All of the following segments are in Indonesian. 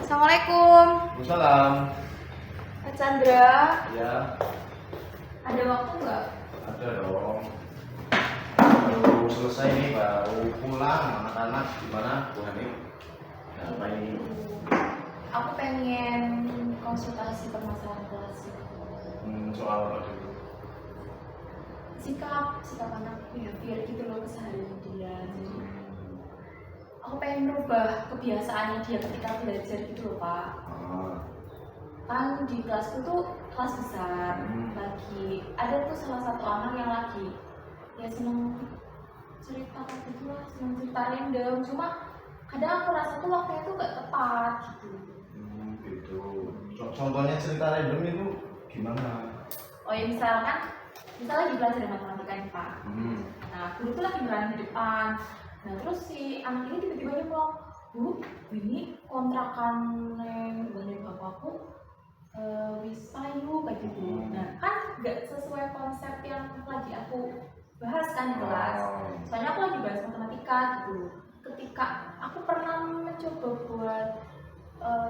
Assalamualaikum. Waalaikumsalam. Pak Chandra, Ya, ada waktu nggak? ada dong. Baru selesai nih, baru pulang anak-anak. Gimana, Bu Hani? Apa ini? Aku pengen konsultasi permasalahan kelas. Soal apa dulu? Sikap anak behavior gitu loh keseharian dia. Jadi aku pengen merubah kebiasaannya dia ketika belajar gitu loh Pak. Kan di kelasku tuh kelas besar, lagi ada tuh salah satu anak yang lagi ya seneng cerita gitu lah, seneng cerita random. Cuma kadang aku rasa tuh waktunya tuh gak tepat gitu. Gitu. Contohnya cerita random itu gimana? Oh ya misalnya lagi belajar matematika nih Pak. Nah guru tuh lagi berani di depan. Nah terus si anak ini tiba-tiba ngomong, Bu, ini kontrakan yang dari bapakku wis payu kayak gitu. Nah kan nggak sesuai konsep yang lagi aku bahas kan di kelas. Soalnya aku lagi bahas matematika gitu. Ketika aku pernah mencoba buat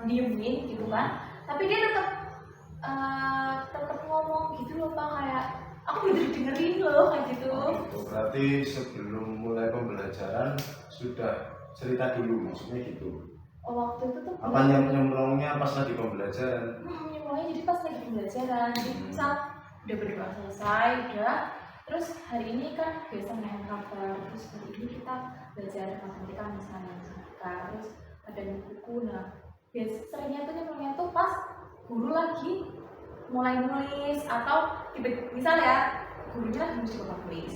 diemin gitu kan, tapi dia tetap ngomong gitu loh Pak, kayak aku bener dengerin loh kayak gitu. Itu berarti sebelum mulai pembelajaran sudah cerita dulu, maksudnya gitu. Oh, waktu itu tuh Apa nyemplungnya pas lagi pembelajaran? nyemplungnya jadi pas lagi pembelajaran. Jadi misal udah berdoa selesai, udah terus hari ini kan biasa main kabar, terus hari ini kita belajar matematika misalnya terus ada buku. Nah biasa seringnya tuh nyemplungnya tuh pas guru lagi mulai nulis atau tiba-tiba misal ya gurunya lagi nulis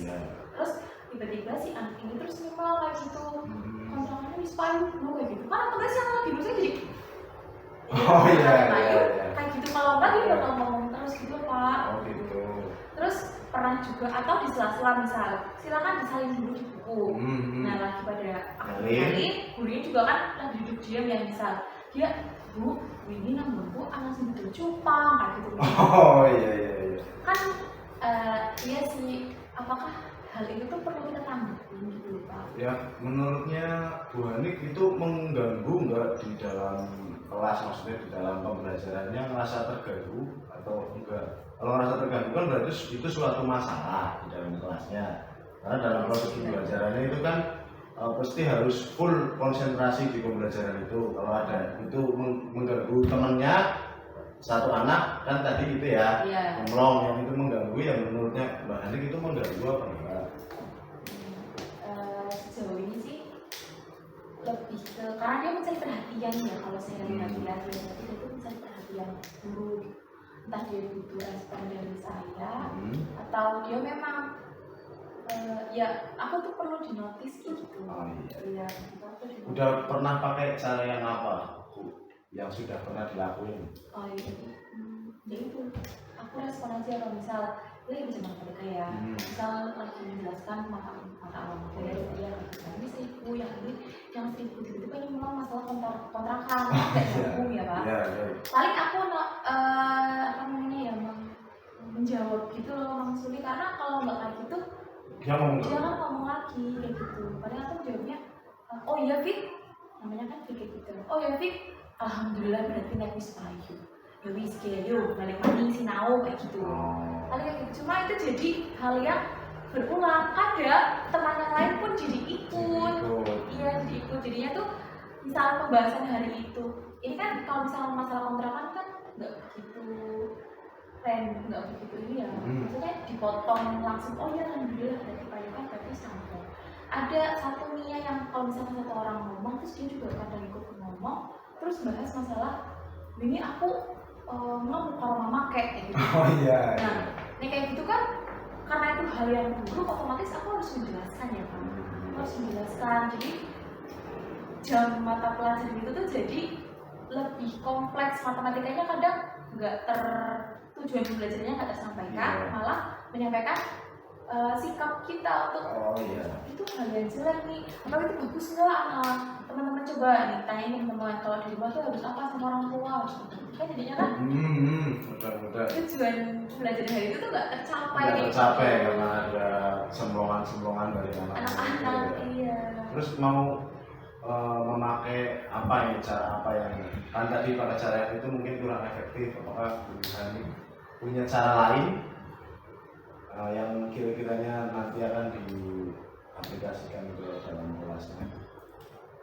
terus tiba-tiba si anak ini terus nyemplung kayak gitu, kontrakannya di payu kayak gitu kan, atau sih yang lagi nulisnya jadi kayak gitu. Kalau enggak dia bakal ngomong terus gitu Pak. Gitu. Terus pernah juga atau di sela-sela misal silakan disalin dulu di buku. Nah lagi pada kali gurunya juga kan lagi duduk diam ya, misal dia, Bu, ini namanya anak sebetulnya cupang kayak gitu. Iya. Kan iya sih, apakah hal itu tuh perlu kita tanggapin gitu Pak? Ya, menurutnya Bu Hanik itu mengganggu nggak di dalam kelas, maksudnya di dalam pembelajarannya merasa terganggu atau enggak? Kalau merasa terganggu kan berarti itu suatu masalah di dalam kelasnya. Karena dalam proses pembelajarannya itu kan pasti harus full konsentrasi di pembelajaran itu. Kalau ada itu mengganggu temannya satu anak kan tadi gitu ya, ngomong yang itu mengganggu, yang menurutnya Mbak Hanik itu mengganggu apa enggak? Sejauh ini sih lebih ke karena dia mencari perhatian ya, kalau saya lihat dia itu mencari perhatian guru, entah dia butuh respon dari saya atau dia memang ya aku tuh perlu dinotis gitu. Iya, Udah pernah pakai cara yang apa, Bu? Yang sudah pernah dilakuin? Ya itu aku respon aja. Kalau misal dia bisa matematika ya, misal lagi menjelaskan mata matematika dia ini seribu, yang ini yang seribu, tiba-tiba ini memang masalah kontrakan kayak hukum ya Pak. Paling aku apa namanya ya, menjawab gitu loh langsung, karena kalau nggak kayak gitu dia kan ngomong lagi kayak gitu. Paling aku jawabnya oh iya Fik, namanya kan Fik gitu. Oh ya Fik, alhamdulillah berarti naik wis payu. Ya wis kayo balik maning sinau kayak gitu. Paling kayak gitu. Cuma itu jadi hal yang berulang. Ada teman yang lain pun jadi ikut. Iya, jadi ikut. Jadinya tuh misal pembahasan hari itu. Ini kan kalau misalnya masalah kontrakan kan nggak begitu random, nggak begitu ini ya. Maksudnya dipotong langsung. Oh ya alhamdulillah berarti payu kan berarti sampai. Ada satu Nia yang kalau misalnya satu orang ngomong terus dia juga kadang ikut ngomong, terus bahas masalah ini aku ngomong kalau mama kayak gitu. Nah ini kayak gitu kan, karena itu hal yang buruk otomatis aku harus menjelaskan ya kan, harus menjelaskan. Jadi jam mata pelajaran itu tuh jadi lebih kompleks, matematikanya kadang nggak tujuan pembelajarannya nggak tersampaikan, malah menyampaikan sikap kita untuk itu hal yang jelek nih, atau itu bagus nggak, teman-teman coba nih tanya ini teman-teman, kalau di rumah tuh harus apa sama orang tua kan, jadinya kan tujuan belajar hari itu tuh nggak tercapai karena ada sembongan dari anak-anak. Iya. Terus mau memakai apa ya, cara apa yang kan tadi pakai cara itu mungkin kurang efektif, apakah punya cara lain yang kira-kiranya nanti akan diaplikasikan ke dalam kelasnya,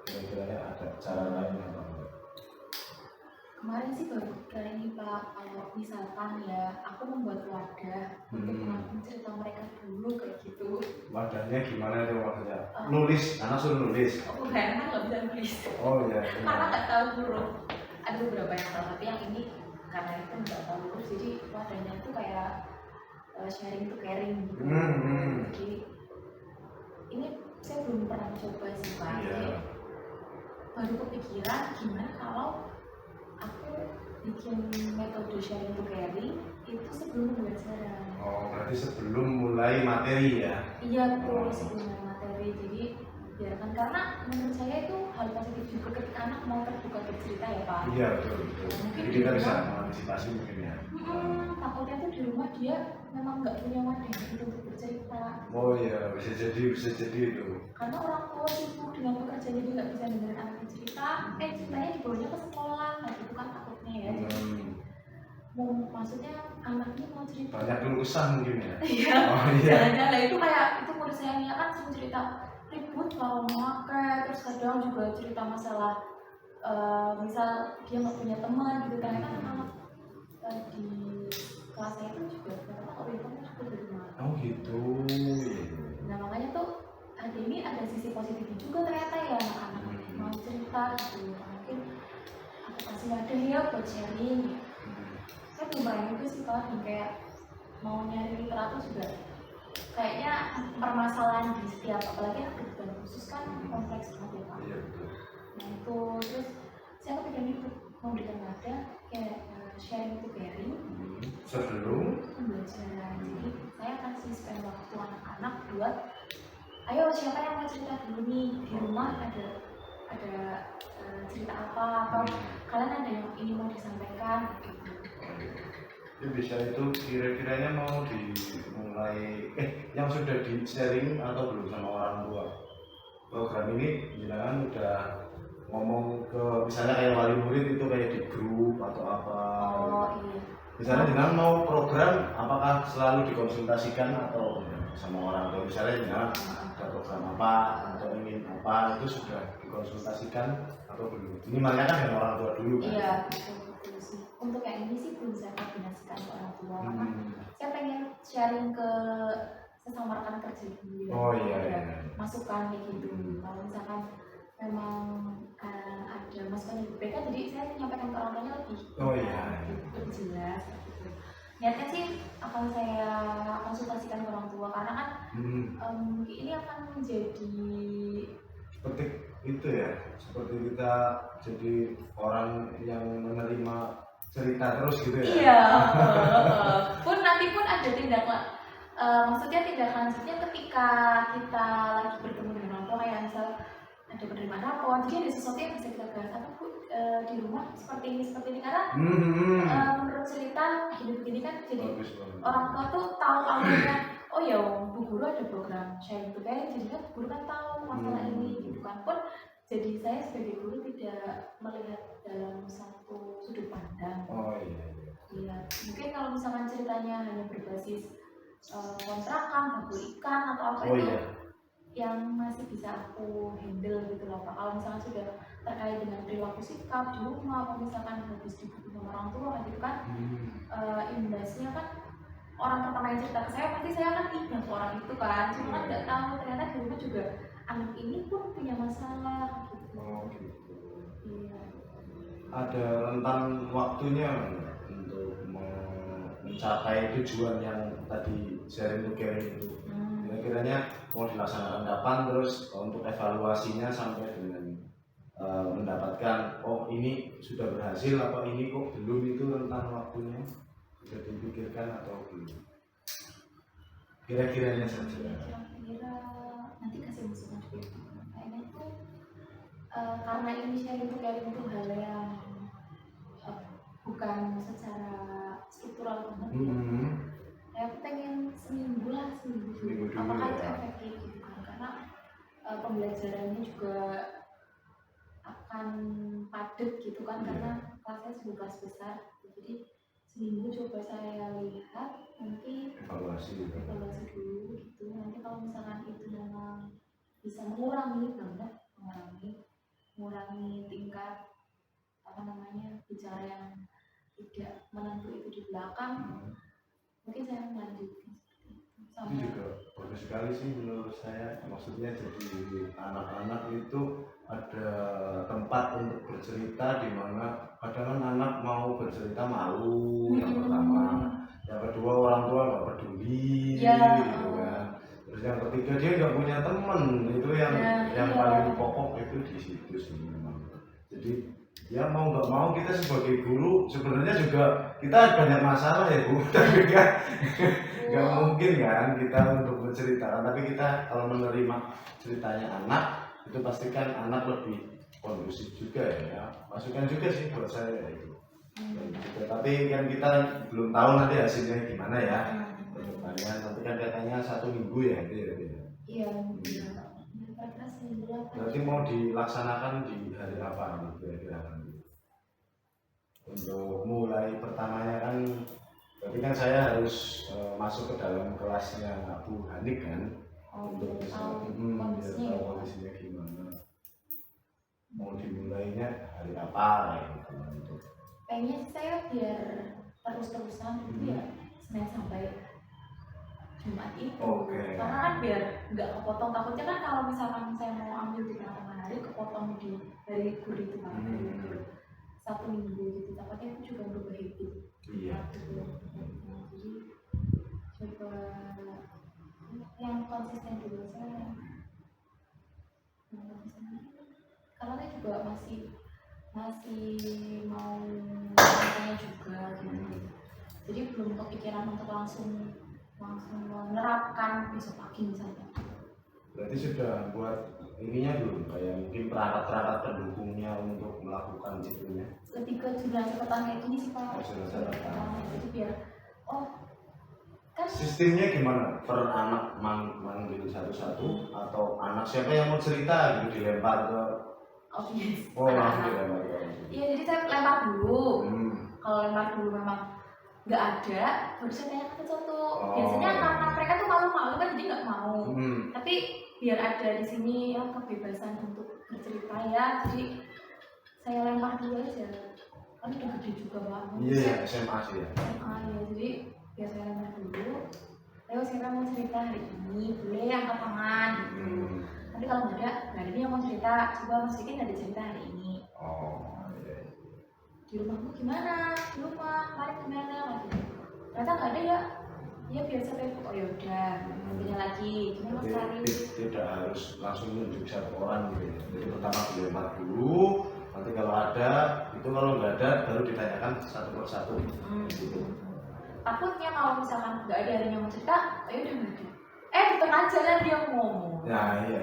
kira-kiranya ada cara lain apa enggak? Kemarin sih baru kali ini Pak, kalau misalkan ya aku membuat wadah untuk menampung cerita mereka dulu kayak gitu. Wadahnya gimana itu maksudnya? Nulis, anak suruh nulis. Oh karena nggak bisa nulis. Oh iya. Karena nggak tahu huruf. Ada beberapa yang tahu, tapi yang ini karena itu nggak tahu huruf, jadi wadahnya itu kayak sharing to caring gitu. Jadi ini saya belum pernah coba sih Pak. Jadi baru kepikiran gimana kalau aku bikin metode sharing to caring itu sebelum pembelajaran. Oh, berarti sebelum mulai materi ya? Iya betul, sebelum mulai materi. Jadi biarkan, karena menurut saya itu hal positif juga ketika anak mau terbuka bercerita ya Pak. Iya betul. Mungkin jadi kita bisa mengantisipasi mungkin ya. Takutnya tuh di rumah dia memang nggak punya wadah gitu untuk bercerita. Oh iya, bisa jadi itu. Karena orang tua sibuk dengan pekerjaan, jadi nggak bisa dengerin anak cerita. Ceritanya dibawanya ke sekolah, nah itu kan takutnya ya. Maksudnya anaknya mau cerita. Banyak keluh kesah mungkin ya. Iya. Oh iya. Jalan-jalan itu kayak itu menurut saya ya kan sering cerita ribut kalau memakai, terus kadang juga cerita masalah misal dia nggak punya teman gitu, karena kan anak di kelasnya itu juga ternyata kalau punya teman juga di rumah. Oh gitu. Nah makanya tuh ini ada sisi positifnya juga ternyata ya, anak-anak mau cerita gitu. Mungkin aku kasih wadah ya buat sharing. Saya belum pernah juga sih Pak, kayak mau nyari literatur juga kayaknya permasalahan di setiap, apalagi anak kebutuhan khusus kan kompleks banget ya Pak. Iya betul. Nah itu terus saya kepikiran itu memberikan wadah kayak sharing to caring sebelum pembelajaran. Jadi saya kasih spend waktu anak-anak buat ayo siapa yang mau cerita dulu nih di rumah, ada cerita apa atau kalian ada yang ini mau disampaikan gitu. Ya bisa itu kira-kiranya mau dimulai yang sudah di sharing atau belum sama orang tua. Program ini jangan udah ngomong ke misalnya kayak wali murid itu kayak di grup atau apa. Oh iya. Misalnya jangan mau program apakah selalu dikonsultasikan atau sama orang tua, misalnya jangan ada program apa atau ingin apa itu sudah dikonsultasikan atau belum. Ini makanya kan dengan orang tua dulu kan. Iya betul sih. Untuk yang ini sih belum saya koordinasikan ke orang tua karena saya pengen sharing ke sesama rekan kerja dulu ya. Oh iya. Masukan kayak gitu. Kalau misalkan memang ada masukan yang berbeda, jadi saya menyampaikan ke orang tuanya lebih lebih jelas gitu. Niatnya sih akan saya konsultasikan ke orang tua karena kan ini akan menjadi seperti itu ya, seperti kita jadi orang yang menerima cerita terus gitu ya. Iya. Nanti pun ada tindakan, maksudnya tindakan lanjutnya ketika kita lagi bertemu dengan orang tua, kayak misal ada penerimaan rapor, jadi ada sesuatu yang bisa kita bahas apa Bu di rumah seperti ini karena menurut cerita begini kan, jadi orang tua tuh tahu awalnya oh ya Bu Guru ada program sharing to caring, jadi kan Bu Guru kan tahu masalah ini gitu kan. Pun jadi saya sebagai guru tidak melihat dalam satu sudut pandang. Oh iya. Iya, mungkin kalau misalkan ceritanya hanya berbasis kontrakan, bakul ikan atau apa itu yang masih bisa aku handle gitu loh Pak. Kalau misalkan sudah terkait dengan perilaku sikap di rumah, atau misalkan habis dibutuhin sama orang tua kan gitu kan, imbasnya kan orang pertama yang cerita ke saya pasti saya kan ingat orang itu kan, cuma kan nggak tahu ternyata di rumah juga anak ini pun punya masalah gitu. Oh gitu. Iya. Ada rentang waktunya untuk mencapai tujuan yang tadi sharing to caring itu. Kira-kiranya mau dilaksanakan kapan, terus untuk evaluasinya sampai dengan mendapatkan oh ini sudah berhasil apa ini kok belum, itu rentang waktunya sudah dipikirkan atau belum? Kira-kiranya saja. Kira-kira nanti kasih masukan juga. Kayaknya itu karena ini sharing to caring itu hal yang bukan secara struktural banget. Aku pengen seminggu dulu. Apakah itu efektif gitu kan? Karena pembelajarannya juga akan padat gitu kan, karena kelasnya juga kelas besar. Jadi seminggu coba saya lihat, nanti evaluasi dulu gitu. Nanti kalau misalkan itu memang bisa mengurangi banget, mengurangi tingkat apa namanya bicara yang tidak menentu itu di belakang, mungkin saya melanjutkan itu juga bagus sekali sih menurut saya. Maksudnya jadi anak-anak itu ada tempat untuk bercerita, di mana kadang anak mau bercerita malu, yang pertama, yang kedua orang tua nggak peduli gitu kan, terus yang ketiga dia nggak punya teman, itu yang paling pokok itu di situ sih memang. Jadi ya mau nggak mau kita sebagai guru sebenarnya juga kita banyak masalah ya Bu, tapi kan nggak mungkin kan kita untuk menceritakan, tapi kita kalau menerima ceritanya anak itu pastikan anak lebih kondusif juga ya, masukan juga sih buat saya itu. Gitu. Tapi kan kita belum tahu nanti hasilnya gimana ya kedepannya, nanti kan katanya 1 minggu ya itu ya. Iya. Berarti mau dilaksanakan di hari apa nih kira-kira? Untuk mulai pertamanya kan berarti kan saya harus masuk ke dalam kelasnya Bu Hanik kan, untuk bisa tahu kondisinya gimana, mau dimulainya hari apa gitu. Pengen saya biar terus-terusan itu ya Senin sampai Jumat itu. Karena kan biar nggak kepotong, takutnya kan kalau misalkan saya mau ambil di tengah-tengah hari kepotong di hari libur itu kan, Sabtu Minggu gitu, takutnya itu juga berubah habit. Iya. Jadi coba yang konsisten dulu saya. Karena saya juga masih mau tanya juga gitu. Jadi belum kepikiran untuk langsung menerapkan besok pagi misalnya. Berarti sudah buat ininya belum, kayak mungkin perangkat-perangkat pendukungnya untuk melakukan itunya? Lebih ke jurnal catatan kayak gini sih Pak. Jadi biar kan sistemnya gimana? Per anak manggil satu-satu atau anak siapa yang mau cerita gitu dilempar ke? yes. Langsung dilempar ke. Iya, jadi saya lempar dulu. Kalau lempar dulu memang nggak ada, baru saya tanya satu. Biasanya karena mereka tuh malu-malu kan, jadi nggak mau. Tapi biar ada di sini ya kebebasan untuk bercerita ya, jadi saya lempar dulu aja. Kan udah gede juga banget. Iya, SMA sih ya. SMA ya, jadi biar saya lempar dulu. Ayo siapa mau cerita hari ini, boleh angkat tangan gitu. Nanti kalau nggak ada, hari ini yang mau cerita, coba Mas Vicky ada cerita hari ini. Iya. Di rumahmu gimana? Di rumah, kemarin gimana? Lagi. Ternyata nggak ada ya. Ya biasa kayak oh yaudah, nantinya lagi. Cuma Mas Kari. Tidak harus langsung nunjuk satu orang gitu. Jadi pertama dilempar dulu, nanti kalau ada, itu kalau nggak ada baru ditanyakan satu persatu. Gitu. Takutnya kalau misalkan nggak ada yang mau cerita, ayo udah nggak ada. Di tengah jalan dia ngomong. Nah iya.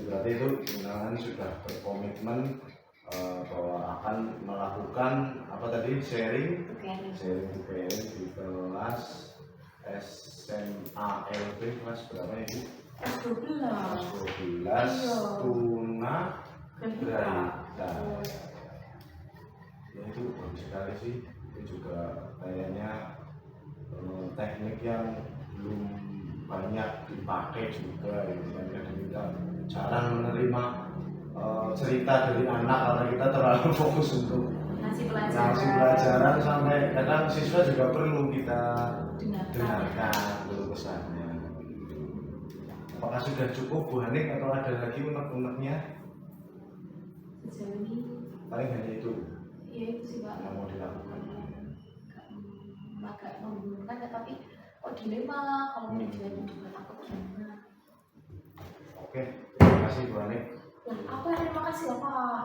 Berarti itu undangan sudah berkomitmen bahwa akan melakukan apa tadi sharing di kelas SMA LB kelas berapa itu? Kelas 12 tuna grahita. Ya itu bagus sekali sih, itu juga kayaknya teknik yang belum banyak dipakai juga gitu kan, kita jarang menerima cerita dari anak karena kita terlalu fokus untuk ngasih pelajaran, sampai kadang siswa juga perlu kita dengarkan dulu pesannya. Apakah sudah cukup Bu Hanik atau ada lagi unek-uneknya? Sejauh ini paling hanya itu. Iya itu sih Pak yang mau dilakukan. Agak membingungkan ya, tapi kok dilema kalau tujuannya juga takut gimana. Oke, terima kasih Bu Hanik. Apa yang terima kasih ya Pak?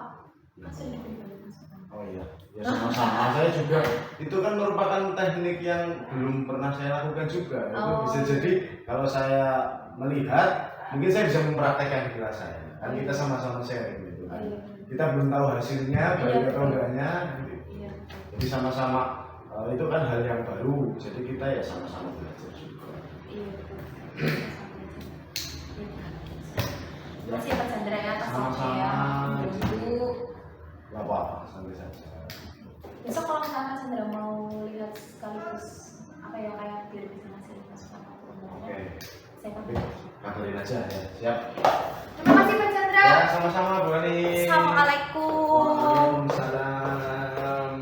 Kasih diberi masukan. Oh iya, ya sama-sama. Saya juga itu kan merupakan teknik yang belum pernah saya lakukan juga. Itu bisa jadi kalau saya melihat, mungkin saya bisa mempraktekkan di kelas saya. Kan kita sama-sama sharing gitu kan. Kita belum tahu hasilnya, baik atau enggaknya. Gitu. Jadi sama-sama itu kan hal yang baru. Jadi kita ya sama-sama belajar juga. Terima kasih Pak Chandra ya atas Sama-sama. waktunya. Dulu. Gak apa-apa, santai saja. Besok kalau misalnya Pak Chandra mau lihat sekaligus apa ya kayak biar bisa ngasih masukan atau Oke. saya kan. Kabarin aja ya. Siap. Terima kasih Pak Chandra. Ya, sama-sama Bu Ani. Assalamualaikum. Waalaikumsalam.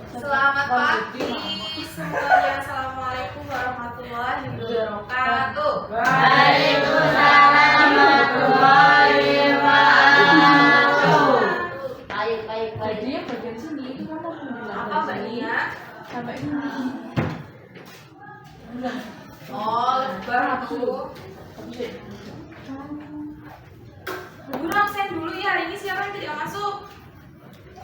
Selamat pagi semuanya. Assalamualaikum warahmatullahi wabarakatuh. Baik. Dia bagian sini itu kan mau Apa Mbak Nia? sampai ini. Oh, lebar aku. Guru absen dulu ya. Hari ini siapa yang tidak masuk?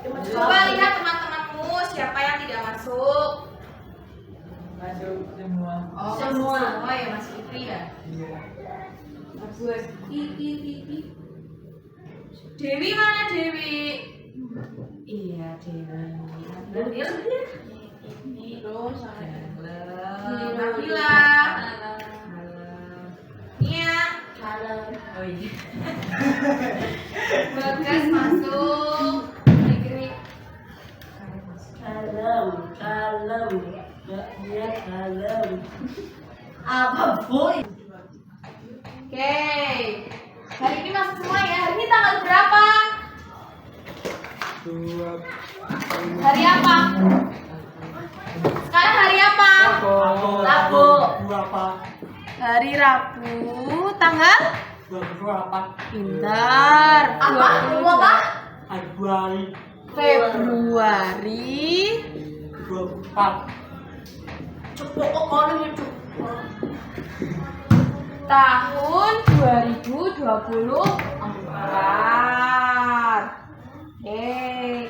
Coba lihat teman-temanmu siapa yang tidak masuk. Masuk semua. Oh, Semua. semua ya Mas Fitri ya. Iya. Dewi mana Dewi? Iya, Dewi. Daniel. Terus Nabila. Nia. Oh iya. Bagas masuk. Fikri. Kalem. Ya kalem. Apa boy? Oke. Hari ini masuk semua ya. Hari ini tanggal berapa? Dua. Hari apa? Sekarang hari apa? Rabu. Dua apa? Hari Rabu. Tanggal? Dua apa? Pintar. Apa? Apa? Februari. Februari. 24. Cukup kok kalau itu. Tahun 2024.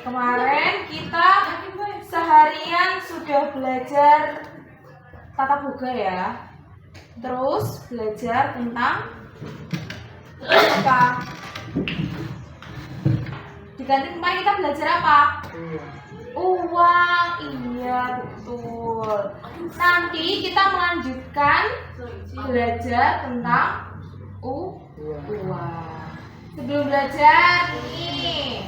Kemarin kita seharian sudah belajar tata boga ya. Terus belajar tentang apa? Di kantin kemarin kita belajar apa? Uang, iya betul. Nanti kita melanjutkan belajar tentang uang. Sebelum belajar nih,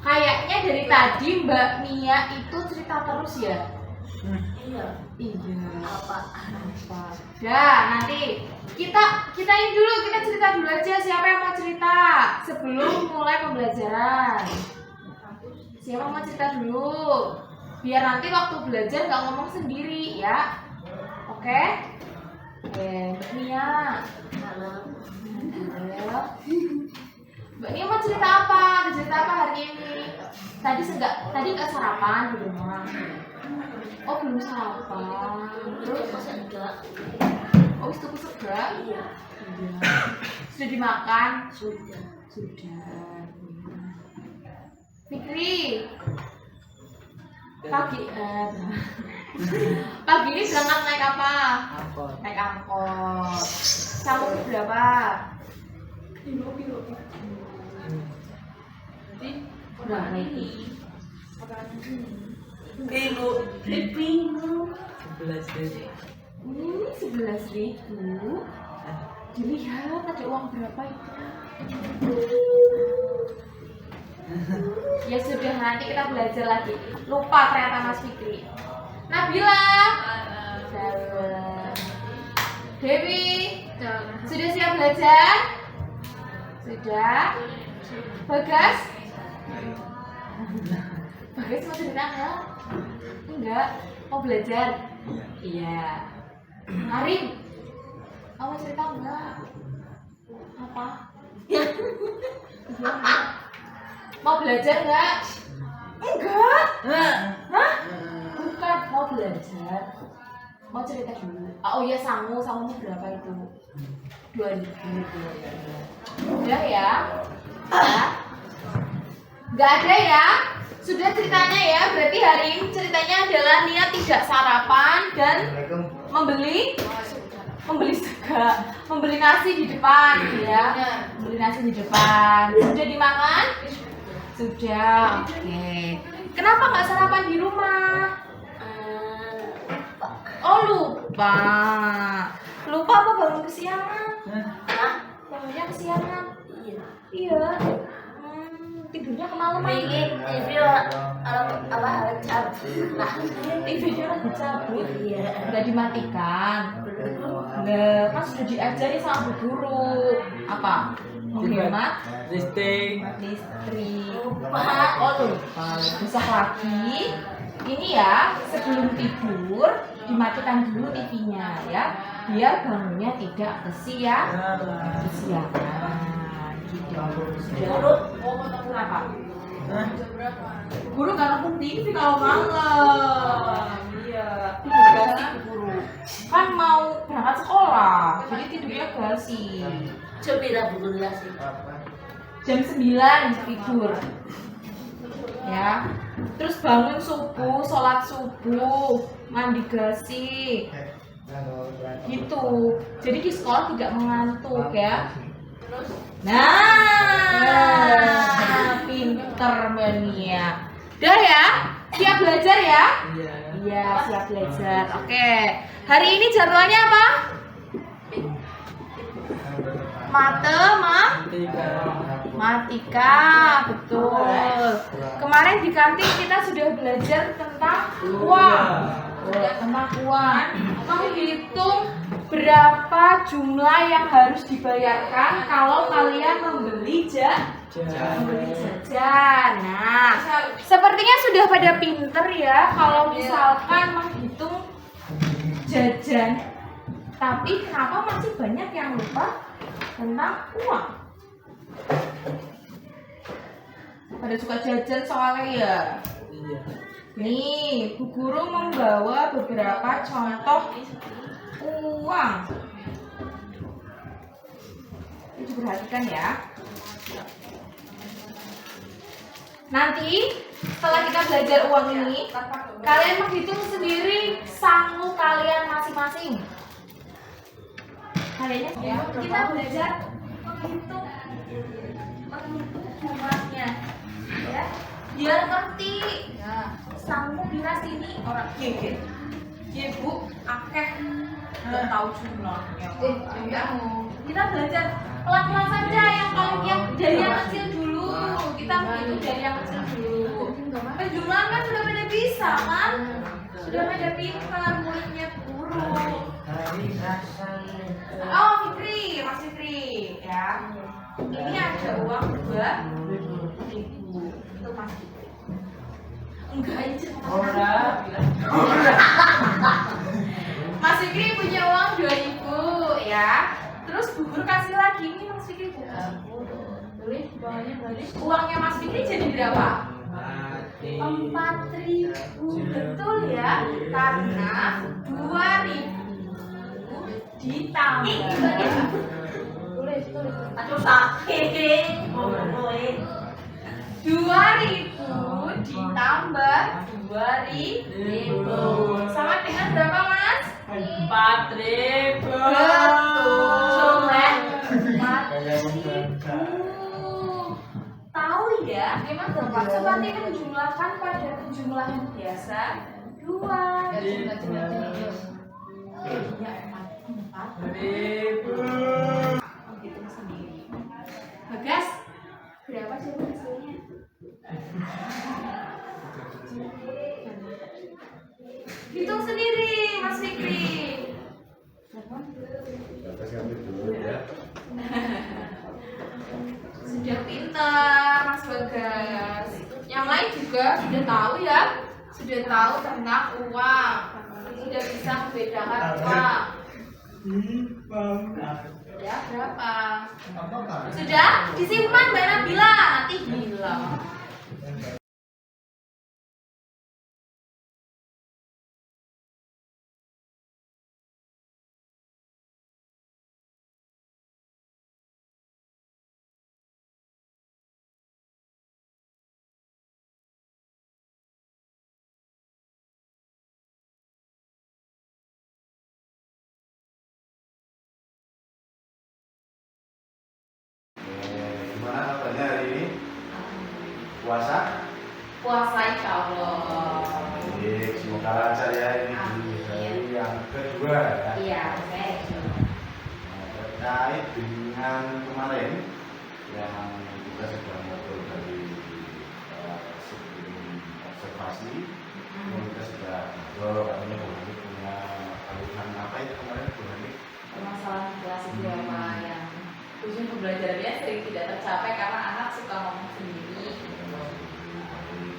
kayaknya dari tadi Mbak Nia itu cerita terus ya. Iya. Iya. Apa? Ya, nanti kita ini dulu, kita cerita dulu aja siapa yang mau cerita sebelum mulai pembelajaran. Siapa mau cerita dulu? Biar nanti waktu belajar nggak ngomong sendiri ya. Oke? Mbak Nia. Ayo. Mbak Nia mau cerita apa? Cerita apa hari ini? Tadi nggak sarapan di rumah. Oh belum sarapan. Terus enggak. oh itu sega? Iya. Sudah dimakan? Sudah. Sudah. Fikri. Pagi pagi ini berangkat naik apa? Angkot. Naik angkot. Kamu berapa? Jadi berapa ini? Pingu. 11 detik. Ini 11.000. Dilihat ada uang berapa itu? Ya sudah, nanti kita belajar lagi. Lupa ternyata Mas Fikri. Nabila. Salam. Dewi. Sudah siap belajar? Sudah. Bagas. Bagas mau cerita nggak? Enggak. Mau belajar? Iya. Karim, kamu cerita enggak? Apa? Iya. Mau belajar enggak? Enggak. Hah? Bukan, mau belajar. Mau cerita dulu. Oh iya, sangunya berapa itu? 2.000. Udah ya? Ya? Enggak ada ya? Sudah ceritanya ya? Berarti hari ini ceritanya adalah niat tidak sarapan dan membeli nasi di depan ya. Membeli nasi di depan. Sudah dimakan? Sudah. Oke. Kenapa nggak sarapan di rumah? Oh lupa. Lupa apa bangun kesiangan? Bangunnya kesiangan. Iya. Tidurnya kemalaman. TV-nya lagi cabut. Udah dimatikan. Nggak, kan sudah diajari sama bu guru. Apa? Menghemat Listrik. listrik. Oh lupa. Besok lagi. Ini ya, sebelum tidur dimatikan dulu TV-nya ya, biar bangunnya tidak kesiangan. Gitu. Kenapa? Guru nggak nonton TV kalau malam. Iya. Tidur gasi guru. Kan mau berangkat sekolah, jadi tidurnya gasi. Jam 9 tidur. Ya. Terus bangun subuh, sholat subuh, mandi gasi. Gitu. Jadi di sekolah tidak mengantuk ya. Nah, pinter Mania. Udah ya? Siap belajar ya? Iya, siap belajar. Oke. Hari ini jadwalnya apa? Matematika, betul. Kemarin di kantin kita sudah belajar tentang uang. Tentang uang. Menghitung berapa jumlah yang harus dibayarkan kalau kalian membeli jajan. Nah, sepertinya sudah pada pinter ya kalau misalkan menghitung jajan. Tapi kenapa masih banyak yang lupa tentang uang? Pada suka jajan soalnya ya. Nih, Bu Guru membawa beberapa contoh uang. Ini diperhatikan ya. Nanti setelah kita belajar uang ini, kalian menghitung sendiri sangu kalian masing-masing. Kalian kita belajar menghitung jumlahnya, ya. Biar ngerti. Sangu bila sini orang gede. Ya bu, akeh nggak tahu jumlahnya. Kita belajar pelan-pelan saja yang dari yang kecil dulu. Kita menghitung dari yang kecil dulu. Penjumlahan kan sudah pada bisa kan? Sudah pada pintar muridnya guru. Oh Fikri, Mas Fikri, ya. Ini ada uang 2.000. Itu Mas Fikri. Enggak, ini cerita. Mas Fikri punya uang 2.000 ya. Terus Bu Guru kasih lagi ini Mas Fikri. Boleh, uangnya Mas Fikri jadi berapa? 4.000. Betul ya, karena 2.000 ditambah. Aduh sakit. 2.000 ditambah 2.000 sama dengan berapa Mas? 4.000. Betul kan? 4.000. Tahu ya? Memang gampang. Seperti menjumlahkan pada penjumlahan biasa 2. Jadinya 4.000. Hitung sendiri. Bagas, berapa sih hasilnya? Hitung sendiri, Mas Fikri. Sudah pintar, Mas Bagas. Yang lain juga sudah tahu ya. sudah tahu tentang uang, sudah bisa membedakan uang. Ya berapa? Sudah disimpan Mbak Nabila, nanti bilang. Gimana kabarnya hari ini? Puasa? Puasa insya Allah. Baik, semoga lancar ya ini di hari yang kedua ya. Iya, saya. Nah, terkait dengan kemarin yang kita sudah ngobrol dari sebelum observasi, kita sudah ngobrol katanya Bu Hani punya keluhan apa itu kemarin Bu Hani? Permasalahan di kelas itu ya Pak, yang tujuan pembelajarannya sering tidak tercapai karena anak suka ngomong sendiri.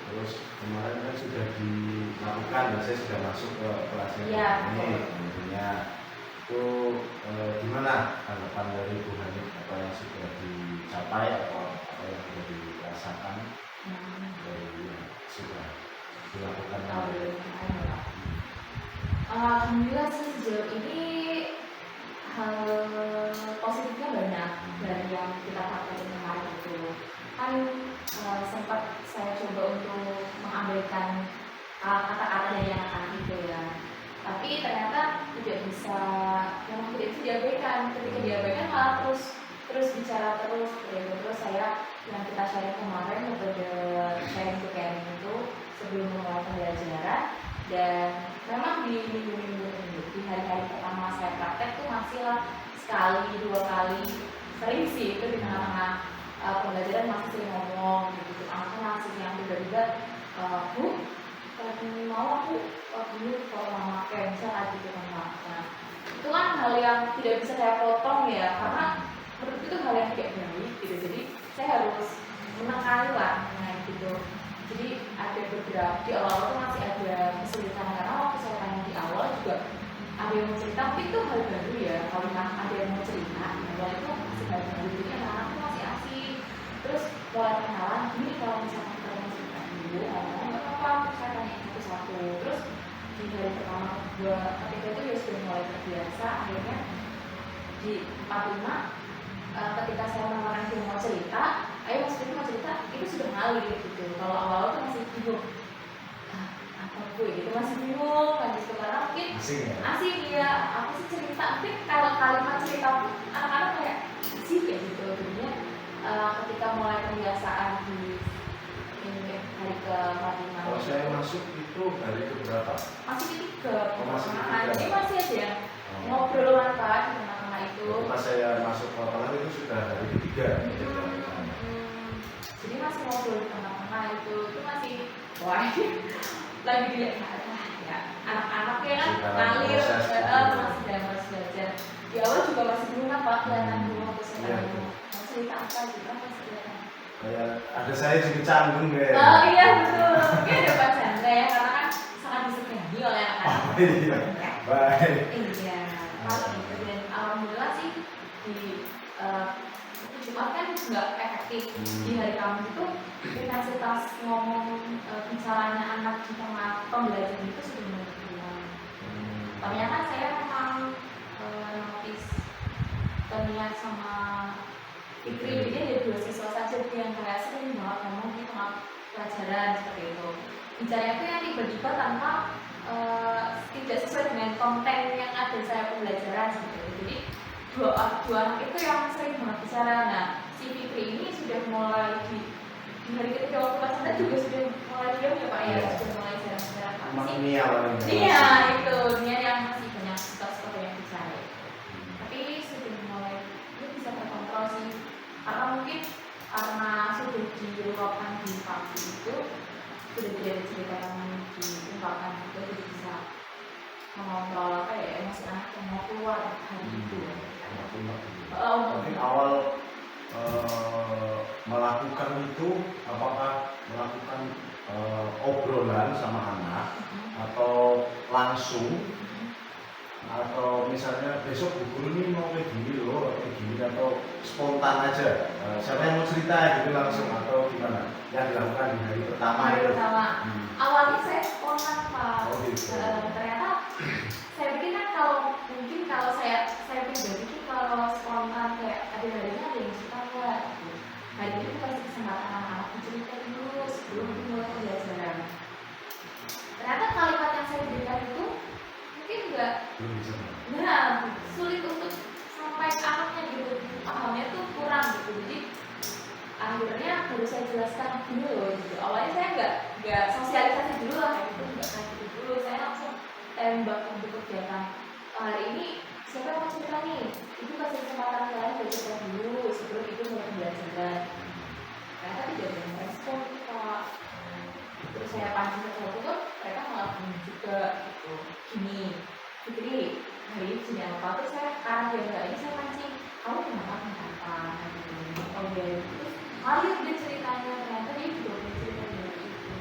Terus kemarin kan sudah dilakukan dan saya sudah masuk ke kelasnya Iya, ini betul. tentunya itu gimana tanggapan dari Bu Hani, apa yang sudah dicapai atau apa yang sudah dirasakan dari yang sudah dilakukan Alhamdulillah sih sejauh ini hal positifnya banyak dari yang kita pakai kemarin itu. Kan sempat saya coba untuk mengabaikan kata-kata dari anak-anak itu ya. Tapi ternyata tidak bisa, memang tidak bisa diabaikan. Ketika diabaikan malah terus bicara terus. Terus saya yang kita sharing kemarin metode sharing to caring itu sebelum memulai pembelajaran, dan memang di minggu-minggu di hari-hari pertama saya praktek tuh masih lah sekali dua kali, sering sih itu di tengah-tengah pembelajaran masih sering ngomong gitu. Anaknya masih yang tiba-tiba Bu, tadi mau aku dulu kalau mama kayak misalnya gitu kan Pak. Nah, itu kan hal yang tidak bisa saya potong ya, karena menurut itu hal yang tidak baik gitu. Jadi saya harus menekani lah gitu. Jadi ada beberapa di awal tuh masih ada kesulitan karena waktu saya tanya di awal juga ada yang mau cerita, tapi itu hal baru ya. Kalau ada yang mau cerita, awal itu masih hal baru, jadi anak-anak tuh masih asik. Terus mulai kenalan, gini kalau misalkan kalian cerita dulu, nggak apa-apa, saya tanya satu-satu. Terus di hari pertama, kedua, ketiga itu ya sudah mulai terbiasa. Akhirnya di 45 ketika saya menawarkan dia mau cerita, ayo Mas Fitri mau cerita, itu sudah ngalir gitu. Kalau awal-awal tuh masih bingung, apa gue gitu, masih bingung kan gitu, karena mungkin asing ya, aku sih cerita, tapi kalau kalimat cerita pun anak-anak kayak asik ya gitu. Jadinya ketika mulai kebiasaan di ini hari ke-45, kalau saya masuk itu hari ke-berapa? masih ketiga, masih ketiga. jadi masih ada yang ngobrolan kan di tengah-tengah itu. Pas saya masuk ke kelas itu sudah hari ketiga. Jadi masih ngobrol di tengah-tengah itu masih wah lagi dilihat ya anak-anak ya kan ngalir masih dalam proses belajar. Di awal juga masih bingung apa kelihatan dulu waktu saya mau cerita apa gitu apa sebenarnya. Kayak ada saya juga canggung deh. Oh iya betul, mungkin ada Pak Chandra ya karena kan sangat disegani oleh anak-anak. Oh iya, baik. Iya, kalau gitu dan alhamdulillah sih di Jumat kan nggak efektif. Di hari Kamis itu intensitas ngomong bicaranya anak di tengah pembelajaran itu sudah mulai berkurang. Ternyata saya memang notice Tania sama Fikri, dia ada dua siswa saja yang kayak sering banget ngomong di tengah pelajaran seperti itu. Bicaranya itu yang tiba-tiba tanpa tidak sesuai dengan konten yang ada saya pembelajaran seperti itu. Jadi dua anak itu yang sering banget bicara. Nah, si Fikri ini sudah mulai di hari ketiga waktu pacaran juga sudah mulai diam ya Pak ya, sudah mulai jarang-jarang apa sih? Iya itu, dia yang masih banyak suka yang bicara. Tapi sudah mulai dia bisa terkontrol sih, karena mungkin karena sudah diluapkan di pagi itu sudah tidak ada cerita yang diungkapkan itu, jadi bisa mengontrol apa ya emosi anak yang mau keluar hari itu. Mungkin awal melakukan itu, apakah melakukan obrolan sama anak atau langsung, atau misalnya besok bu guru ini mau kayak gini loh, kayak gini, atau spontan aja, siapa yang mau cerita gitu langsung, atau gimana yang dilakukan di hari pertama Hari itu? pertama, awalnya saya spontan Pak. Oh, gitu. Ternyata saya pikir kan mungkin kalau saya pribadi kalau spontan kayak ada harinya ada yang suka nggak gitu. Hari ini kasih kesempatan anak-anak cerita dulu sebelum dimulai pembelajaran. Ternyata kalimat yang saya berikan itu mungkin nggak Belum bisa. sulit untuk sampai ke anaknya gitu, pahamnya tuh kurang gitu. Jadi akhirnya harus saya jelaskan dulu loh gitu. Awalnya saya nggak sosialisasi dulu lah kayak gitu, nggak kayak gitu dulu. Saya langsung tembak untuk kegiatan hari ini. Siapa yang mau cerita nih? Itu kasih kesempatan kalian bercerita dulu sebelum itu mulai pembelajaran. Ternyata tidak ada yang respon tuh Pak. Terus saya pancing sesuatu tuh mereka ngelakuin juga gitu. Gini, Fitri, hari ini sini apa? Terus saya karena dia nggak ini saya pancing. Kamu kenapa? Gitu. Oh dia terus ngalir dia ceritanya, ternyata dia juga punya cerita dari itu.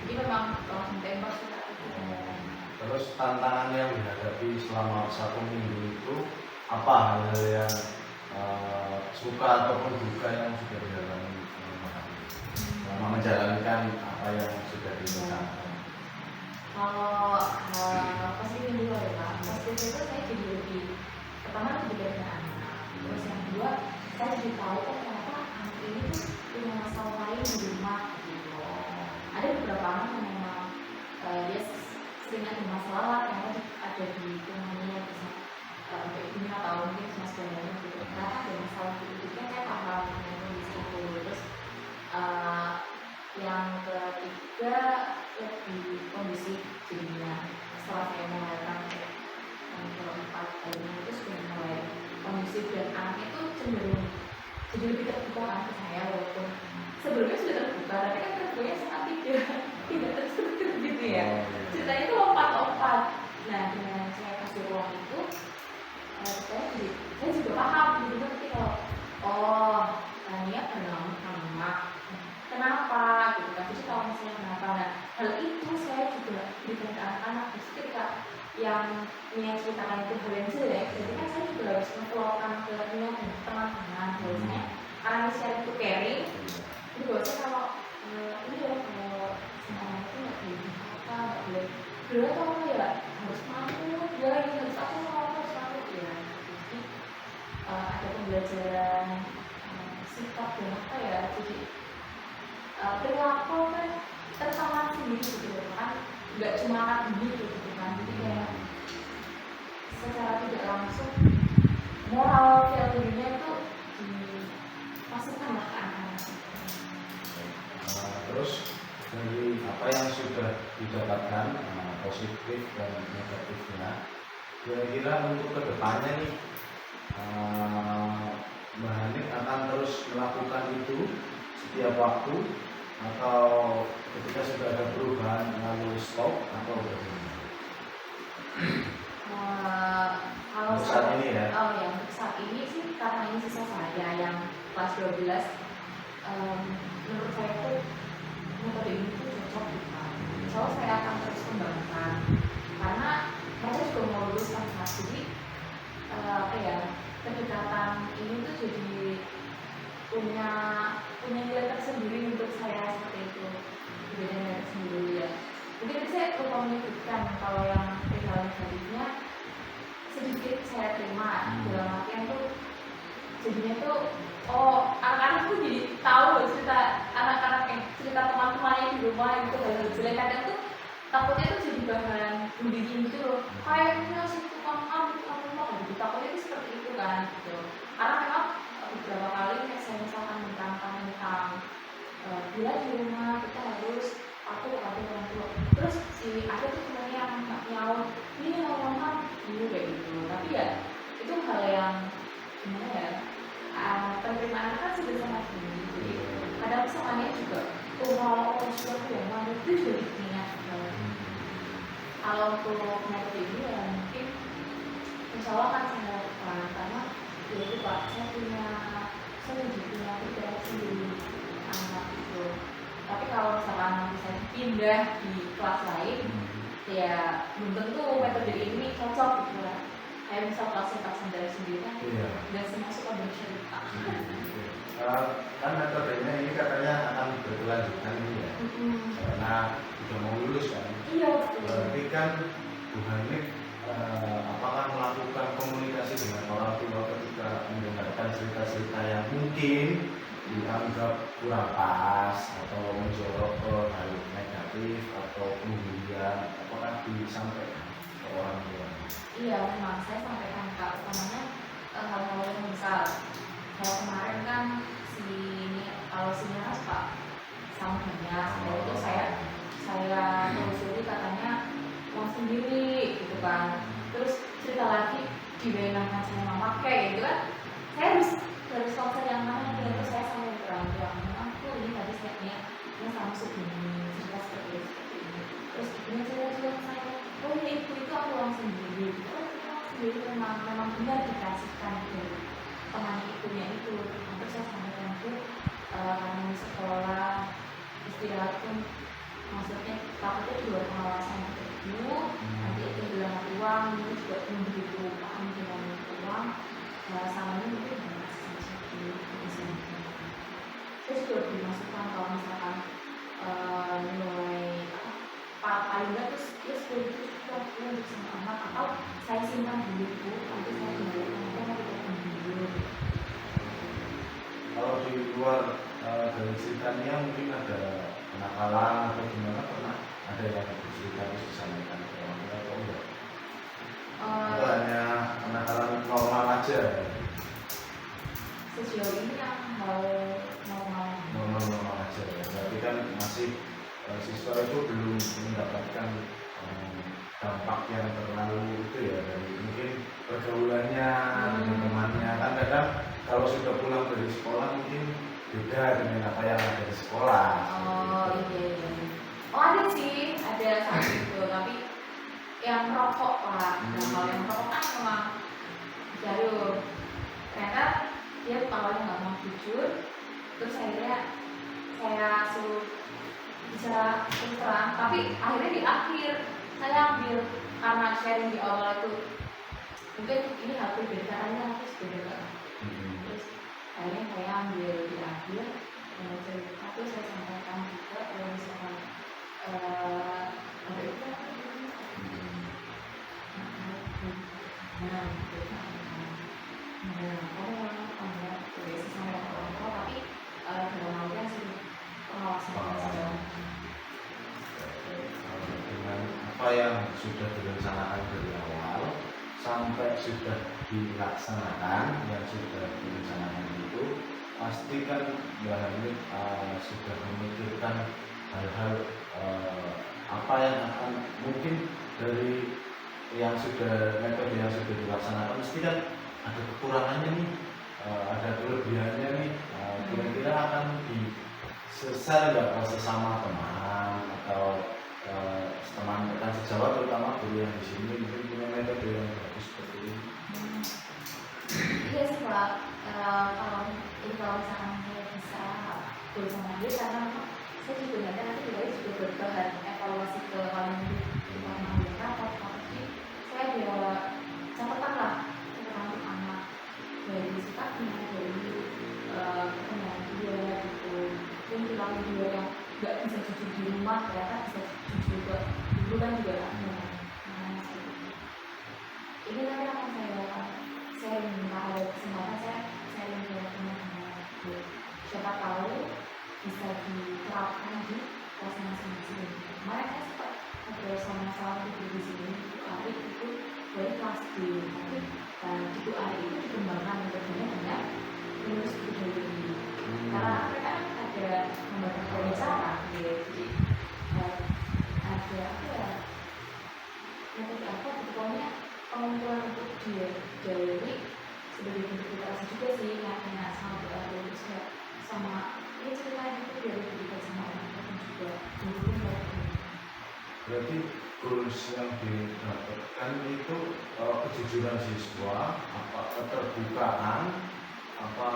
Jadi memang langsung tembak sih Kak. Terus tantangan yang dihadapi selama 1 minggu itu apa hal yang suka ataupun duka yang sudah dialami selama menjalankan apa yang sudah dilakukan? Kalau pas ini dulu ya Pak, pas itu saya jadi lebih, pertama lebih dari anak, terus yang kedua saya jadi tahu oh ternyata anak ini tuh punya masalah lain di rumah gitu. Ada beberapa anak yang memang dia sering ada masalah, ternyata ada di rumahnya bisa ibunya atau mungkin sama saudaranya gitu. Ternyata ada masalah gitu, kan saya paham dengan kondisi itu. Terus yang ketiga lebih kondisi jadinya setelah saya mengatakan yang keempat kalinya itu sudah mulai kondisi dan anak itu cenderung jadi lebih terbuka kan ke saya, walaupun sebelumnya sudah terbuka tapi kan terbukanya sangat tidak terstruktur gitu ya, ceritanya itu lompat-lompat. Nah dengan saya kasih ruang itu saya juga paham gitu, nanti kalau oh Tania kenal sama kenapa gitu kan, jadi kalau misalnya kenapa, nah hal itu saya juga berikan ke anak-anak. Terus ketika yang Nia ceritakan itu hal yang jelek, jadi kan saya juga harus mengeluarkan ke Nia dan teman-teman bahwasanya karena share itu caring, jadi bahwasanya kalau ini ya kalau semuanya itu nggak boleh apa, nggak boleh beliau atau apa ya harus mampu, dia ini harus aku mau harus mampu ya. Jadi ada pembelajaran sikap dan apa ya, jadi perilaku kan tertanam sendiri gitu kan, nggak cuma akan gitu kan, jadi kayak secara tidak langsung moral valuenya itu dimasukkan lah ke anak-anak. Terus dari apa yang sudah didapatkan positif dan negatifnya, kira-kira untuk kedepannya nih Mbak Hanik akan terus melakukan itu setiap waktu, atau ketika sudah ada perubahan lalu stop atau bagaimana? Kalau Untuk saat ini ya? Oh ya, untuk saat ini sih karena ini sisa saya yang kelas 12, menurut saya itu metode ini tuh cocok gitu. Insya Allah saya akan terus kembangkan karena mereka juga mau lulus kan Mas. Jadi apa ya, kedekatan ini tuh jadi punya nilai tersendiri untuk saya seperti itu, beda nilai tersendiri ya. Mungkin bisa saya lupa menyebutkan kalau yang perihal negatifnya sedikit saya terima, dalam artian tuh jadinya tuh oh anak-anak tuh jadi tahu loh cerita anak-anak cerita teman-temannya di rumah itu hal jelek, kadang tuh takutnya tuh jadi bahan bullying gitu loh, kayaknya si tukang rumah gitu, takutnya itu seperti itu kan gitu. Karena memang beberapa kali kayak saya misalkan menerangkan tentang bila di rumah kita harus patuh orang tua, terus si ada tuh temennya yang nyaut ini mama ini kayak gitu, tapi ya itu hal yang gimana ya, penerimaan kan sudah sangat tinggi, jadi kadang semuanya juga kalau sesuatu yang mana itu juga diingat. Kalau untuk metode ini ya mungkin insya Allah kan saya lakukan karena ya itu Pak, saya punya preferensi sendiri anak itu. Tapi kalau misalkan nanti saya pindah di kelas lain, ya belum tentu metode ini cocok gitu lah. Kayak misal kelasnya kelas dari sendiri kan, Iya. dan semua suka bercerita. Kan metodenya ini katanya akan berkelanjutan ini ya, karena sudah mau lulus kan. Iya betul. Berarti kan Bu Hanik apakah melakukan komunikasi dengan orang tua ketika mendengarkan cerita-cerita yang mungkin dianggap kurang pas atau menjorok ke hal negatif atau pembulian, apakah disampaikan ke orang tua? Iya memang saya sampaikan Kak, utamanya hal-hal yang besar. Kalau kemarin kan kalau si Nina suka samanya, setelah itu saya telusuri katanya uang sendiri gitu kan. Terus cerita lagi dibayangkan sama mama kayak gitu kan. Saya harus konser yang mana nih, terus saya sampai orang tua aku ini tadi saya punya ini sama segini cerita seperti ini. Terus ibunya cerita saya, oh ini ibu itu aku uang sendiri. Oh uang sendiri memang benar dikasihkan dari temannya ibunya itu. Terus saya sampaikan itu karena di sekolah istirahat pun maksudnya takutnya di luar pengawasan ibu, nanti itu bilang uang itu juga belum begitu paham dengan uang. Sama ini mungkin banyak sesuatu di sini. Saya juga dimasukkan kalau misalkan nilai paling nggak terus ya 10 itu sudah untuk sama anak, atau saya simpan dulu itu nanti saya kembalikan nanti dulu. Kalau di luar dari ceritanya mungkin ada kenakalan atau gimana, pernah ada yang bercerita terus disampaikan ke orang tua atau enggak? Atau hanya kenakalan normal aja? Sejauh ini yang Normal aja ya. Berarti kan masih siswa itu belum mendapatkan dampak yang terlalu itu ya, dari mungkin pergaulannya dengan temannya. Kan kadang kalau sudah pulang dari sekolah mungkin beda dengan apa yang ada di sekolah. Oh iya. Oh ada sih, ada satu itu, tapi yang merokok Pak. Nah kalau yang merokok kan memang jalur. Ternyata dia awalnya nggak mau jujur, terus akhirnya saya suruh bicara terus terang, tapi akhirnya di akhir saya ambil karena sharing di awal itu mungkin ini hal pribadi caranya aku beda. Terus akhirnya saya ambil di akhir cerita itu saya sampaikan juga kalau misalkan ada itu Dengan apa yang sudah direncanakan dari awal sampai sudah dilaksanakan yang sudah direncanakan itu, pasti kan Mbak Hamid sudah memikirkan hal-hal apa yang akan mungkin dari yang sudah metode yang sudah dilaksanakan, mesti kan ada kekurangannya nih, ada kelebihannya nih, kira-kira akan disesal nggak kalau sesama teman atau teman rekan sejawat, terutama guru yang di sini mungkin punya metode yang bagus seperti ini. Iya sih Pak, kalau misalkan saya bisa bersama dia, karena memang saya juga nanti juga berbahan evaluasi ke orang di mana rapat, tapi saya ada catatan lah tentang anak dari sikapnya, dari perkembangan dia gitu. Mungkin perilaku dia yang nggak bisa jujur di rumah ternyata bisa jujur juga dulu kan juga ada. Ini nanti akan saya minta ada kesempatan saya sharing ke teman-teman. Siapa tahu bisa diterapkan di kelas masing-masing. Kemarin saya sempat ngobrol sama di sini, hari itu dari kelas D, tapi itu hari itu dikembangkan metodenya dengan lulus budaya ini. Karena mereka ada membaca banyak cara, jadi ada apa ya? Metode apa? Pokoknya pengumpulan untuk dia dari sebagai bentuk literasi juga sih, yang sama terus sama ini cerita itu dari pendidikan sama orang tua juga mendukung mereka. Berarti goals yang didapatkan itu kejujuran siswa, apa keterbukaan, apa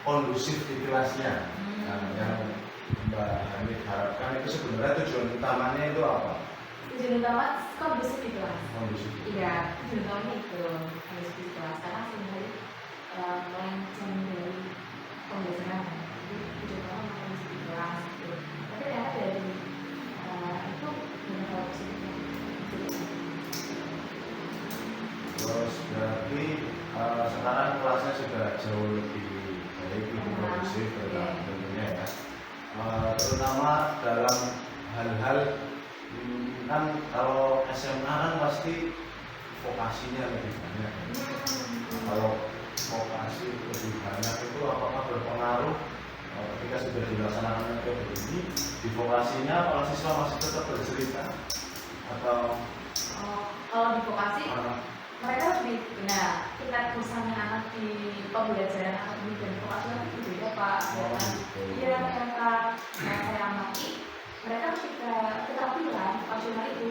kondusif di kelasnya. Nah, yang Mbak Hamid harapkan itu sebenarnya tujuan utamanya itu apa? Tujuan utama kondusif di kelas. Kondisi. Iya, tujuan utamanya itu kondusif di kelas karena sebenarnya melenceng dari pembelajaran. Jadi tujuan utama kondusif di kelas gitu. Tapi ternyata dari itu benar hal positifnya. Terus berarti sekarang kelasnya sudah jauh lebih baik, lebih kondusif tentunya ya. Terutama dalam hal-hal kan kalau SMA kan pasti vokasinya lebih banyak. Kalau vokasi lebih banyak itu apakah berpengaruh ketika sudah dilaksanakan metode ini di vokasinya para siswa masih tetap bercerita atau Kalau di vokasi mereka lebih benar tingkat usahanya anak di pembelajaran akademik dan vokasi itu berbeda Pak. Iya mereka saya amati mereka ketika keterampilan vokasional itu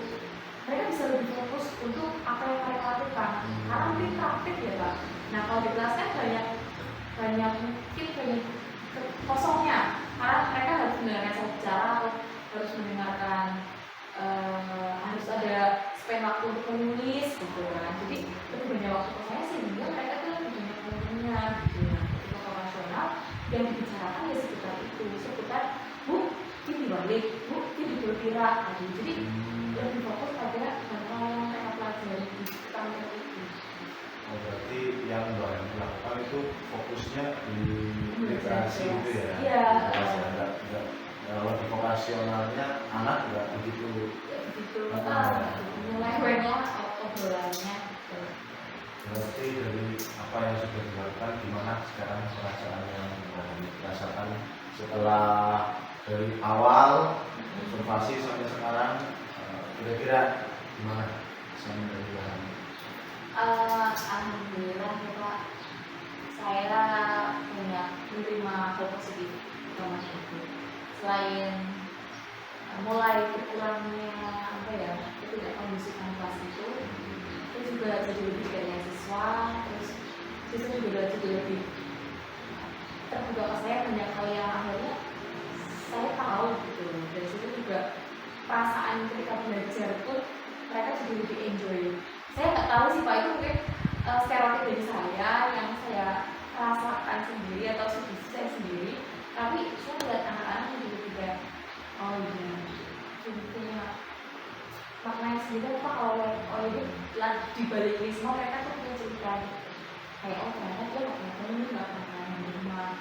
mereka bisa lebih fokus untuk apa yang mereka lakukan karena mungkin praktik ya Pak. Nah kalau di kelas kan banyak mungkin banyak kosongnya karena mereka harus mendengarkan saya bicara atau harus mendengarkan harus ada spend waktu untuk menulis gitu kan. Jadi lebih banyak waktu ke saya sehingga mereka tuh lebih banyak waktunya gitu ya. Ketika profesional yang dibicarakan ya seputar bu ini balik, bu ini berkira tadi. Jadi lebih fokus pada hal yang mereka pelajari di sekitar mereka itu. Oh, berarti yang Mbak Hani lakukan itu fokusnya di literasi itu ya? Iya. Kalau di vokasionalnya anak nggak begitu. Begitu mulai banyak obrolannya. Berarti dari apa yang sudah dilakukan, gimana sekarang perasaan yang Mbak Hani rasakan setelah dari awal observasi sampai sekarang, kira-kira gimana kesan dari Mbak Hani? Alhamdulillah ya Pak, saya banyak menerima hal positif sama itu. Selain mulai berkurangnya apa ya ketidakkondusifan kelas itu juga jadi lebih banyak siswa, terus siswa juga jadi lebih terbuka ke saya banyak hal yang akhirnya saya tahu gitu. Dari situ juga perasaan ketika belajar pun mereka jadi lebih enjoy. Saya nggak tahu sih Pak, itu mungkin stereotip dari saya yang saya rasakan sendiri atau sugesti saya sendiri, tapi saya melihat anak-anak yang juga tidak oh iya jadi punya maknanya sendiri apa kalau itu di balik ini semua mereka tuh punya cerita gitu. Kayak oh ternyata dia nggak punya temen, nggak pernah yang di rumah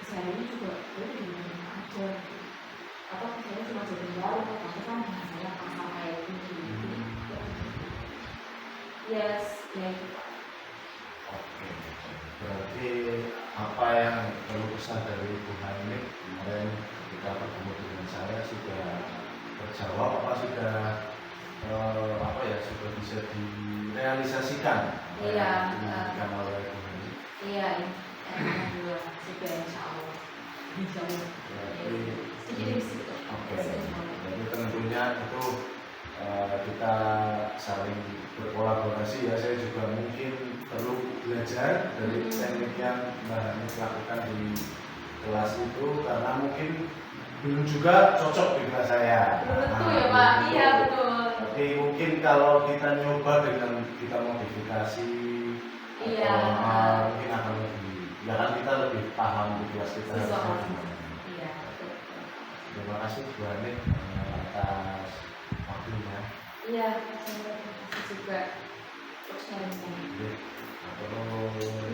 sehari juga dia di rumah aja atau misalnya cuma jadi baru tapi kan bahasanya kasar kayak gini. Yes, ya itu Pak. Oke, berarti apa yang perlu pesan dari Ibu Hamid kemarin ketika bertemu dengan saya sudah terjawab apa sudah apa ya sudah bisa direalisasikan? Iya. Diberikan oleh Ibu Hamid. Iya, alhamdulillah sudah insya Allah. Insya Allah. Sedikit demi sedikit. Oke, jadi tentunya itu kita saling berkolaborasi ya. Saya juga mungkin perlu belajar dari teknik yang Mbak Hani lakukan di kelas itu karena mungkin belum juga cocok di kelas saya. Betul ya Pak, iya betul. Tapi mungkin kalau kita nyoba dengan kita modifikasi, Iya. mungkin akan lebih, ya kan kita lebih paham di kelas kita. Iya betul. Terima kasih Bu Hani atas waktunya. Iya, terima kasih juga untuk sharing. Terus